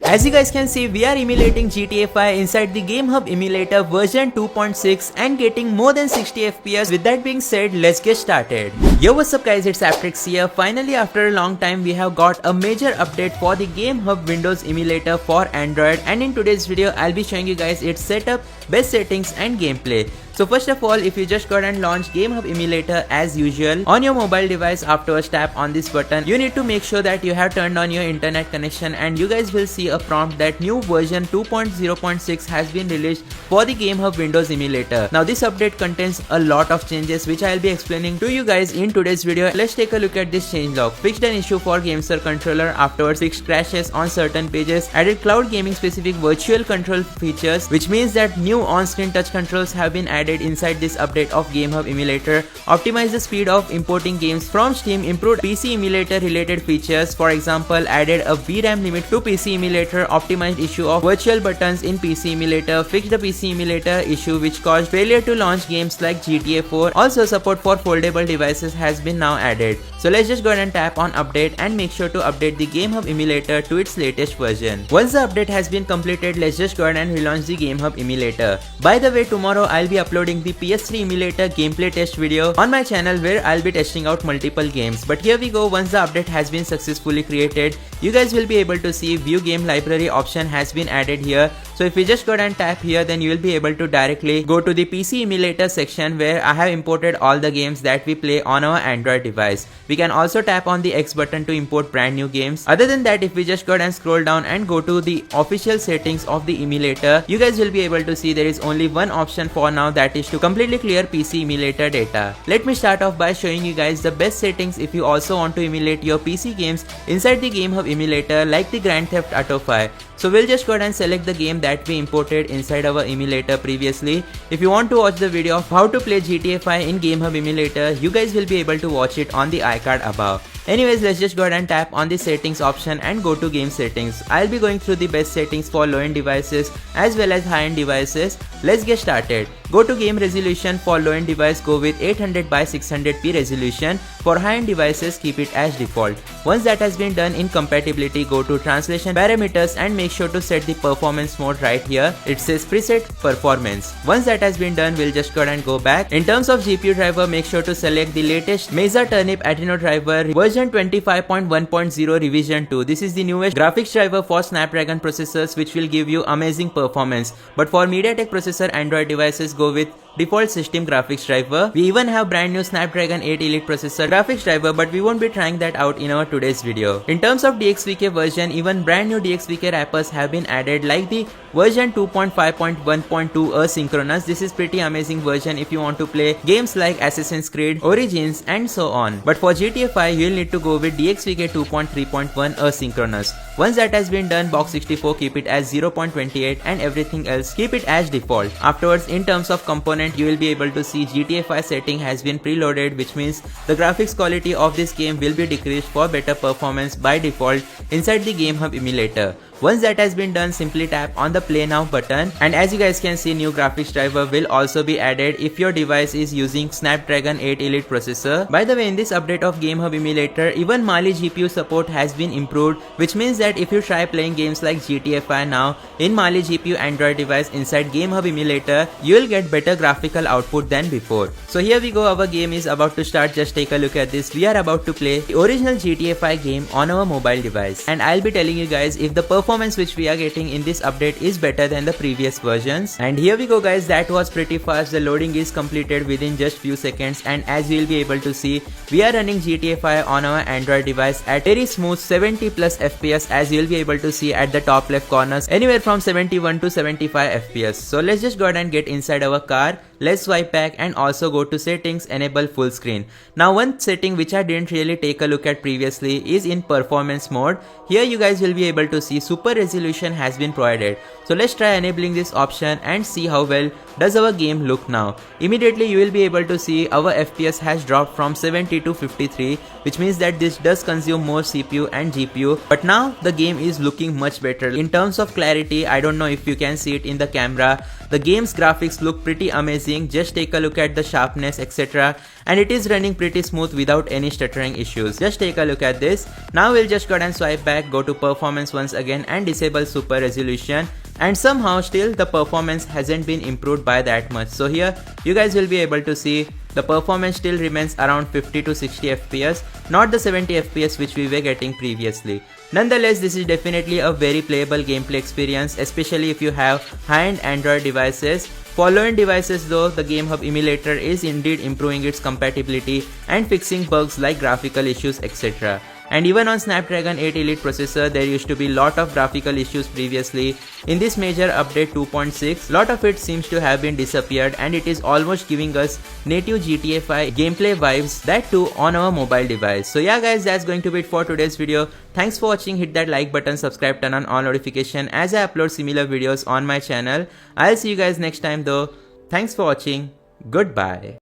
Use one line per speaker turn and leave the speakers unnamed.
As you guys can see, we are emulating GTA 5 inside the Game Hub emulator version 2.6 and getting more than 60 FPS. With that being said, let's get started. Yo, what's up guys, it's Aptrix here. Finally, after a long time, we have got a major update for the Game Hub Windows emulator for Android, and in today's video, I'll be showing you guys its setup, best settings and gameplay. So first of all, if you just go and launch Game Hub emulator as usual on your mobile device, afterwards tap on this button. You need to make sure that you have turned on your internet connection, and you guys will see a prompt that new version 2.0.6 has been released for the Game Hub Windows emulator. Now this update contains a lot of changes which I'll be explaining to you guys in today's video. Let's take a look at this changelog. Fixed an issue for GameSir controller, afterwards fixed crashes on certain pages, added cloud gaming specific virtual control features, which means that new on-screen touch controls have been added inside this update of Game Hub emulator, optimized the speed of importing games from Steam, improved PC emulator related features, for example added a VRAM limit to PC emulator, optimized issue of virtual buttons in PC emulator, fixed the PC emulator issue which caused failure to launch games like GTA 4. Also support for foldable devices has been now added. So let's just go ahead and tap on update and make sure to update the Game Hub emulator to its latest version. Once the update has been completed, let's just go ahead and relaunch the Game Hub emulator. By the way, tomorrow I'll be uploading the PS3 emulator gameplay test video on my channel where I'll be testing out multiple games. But here we go, once the update has been successfully created, you guys will be able to see view game library option has been added here. So if you just go ahead and tap here, then you will be able to directly go to the PC emulator section where I have imported all the games that we play on our Android device. We can also tap on the X button to import brand new games. Other than that, if we just go ahead and scroll down and go to the official settings of the emulator, you guys will be able to see there is only one option for now, that is to completely clear PC emulator data. Let me start off by showing you guys the best settings if you also want to emulate your PC games inside the Game Hub emulator like the Grand Theft Auto 5. So we'll just go ahead and select the game that we imported inside our emulator previously. If you want to watch the video of how to play GTA 5 in Game Hub emulator, you guys will be able to watch it on the iCard above. Anyways, let's just go ahead and tap on the settings option and go to game settings. I'll be going through the best settings for low-end devices as well as high-end devices. Let's get started. Go to game resolution. For low-end device, go with 800 by 600p resolution. For high-end devices, keep it as default. Once that has been done, in compatibility, go to translation parameters and make sure to set the performance mode right here. It says preset performance. Once that has been done, we'll just go ahead and go back. In terms of GPU driver, make sure to select the latest Mesa Turnip Adreno driver version 25.1.0 revision 2. This is the newest graphics driver for Snapdragon processors which will give you amazing performance. But for MediaTek processor Android devices, go with default system graphics driver. We even have brand new Snapdragon 8 Elite processor graphics driver, but we won't be trying that out in our today's video. In terms of DXVK version, even brand new DXVK wrappers have been added like the version 2.5.1.2 asynchronous. This is pretty amazing version if you want to play games like Assassin's Creed, Origins and so on. But for GTA 5, you'll need to go with DXVK 2.3.1 asynchronous. Once that has been done, box 64 keep it as 0.28 and everything else keep it as default. Afterwards, in terms of component, you will be able to see GTA 5 setting has been preloaded, which means the graphics quality of this game will be decreased for better performance by default inside the Game Hub emulator. Once that has been done, simply tap on the play now button, and as you guys can see, new graphics driver will also be added if your device is using Snapdragon 8 Elite processor. By the way, in this update of Game Hub emulator, even Mali GPU support has been improved, which means that if you try playing games like GTA 5 now in Mali GPU Android device inside Game Hub emulator, you will get better graphical output than before. So here we go, our game is about to start. Just take a look at this. We are about to play the original GTA 5 game on our mobile device, and I'll be telling you guys if the performance which we are getting in this update is better than the previous versions. And here we go guys, that was pretty fast. The loading is completed within just few seconds, and as you will be able to see, we are running GTA 5 on our Android device at very smooth 70 plus FPS, as you will be able to see at the top left corners, anywhere from 71 to 75 FPS. So let's just go ahead and get inside our car. Let's swipe back and also go to settings, enable full screen. Now one setting which I didn't really take a look at previously is in performance mode. Here you guys will be able to see super resolution has been provided. So let's try enabling this option and see how well does our game look now. Immediately you will be able to see our FPS has dropped from 70 to 53, which means that this does consume more CPU and GPU. But now the game is looking much better. In terms of clarity, I don't know if you can see it in the camera, the game's graphics look pretty amazing amazing. Just take a look at the sharpness, etc. And it is running pretty smooth without any stuttering issues. Just take a look at this. Now we'll just go and swipe back, go to performance once again and disable super resolution. And somehow still the performance hasn't been improved by that much. So here you guys will be able to see the performance still remains around 50 to 60 FPS, not the 70 FPS which we were getting previously. Nonetheless, this is definitely a very playable gameplay experience, especially if you have high-end Android devices. For low-end devices though, the Game Hub emulator is indeed improving its compatibility and fixing bugs like graphical issues, etc. And even on Snapdragon 8 Elite processor, there used to be lot of graphical issues previously. In this major update 2.6, lot of it seems to have been disappeared and it is almost giving us native GTA 5 gameplay vibes, that too on our mobile device. So yeah guys, that's going to be it for today's video. Thanks for watching. Hit that like button, subscribe, turn on all notification as I upload similar videos on my channel. I'll see you guys next time though. Thanks for watching. Goodbye.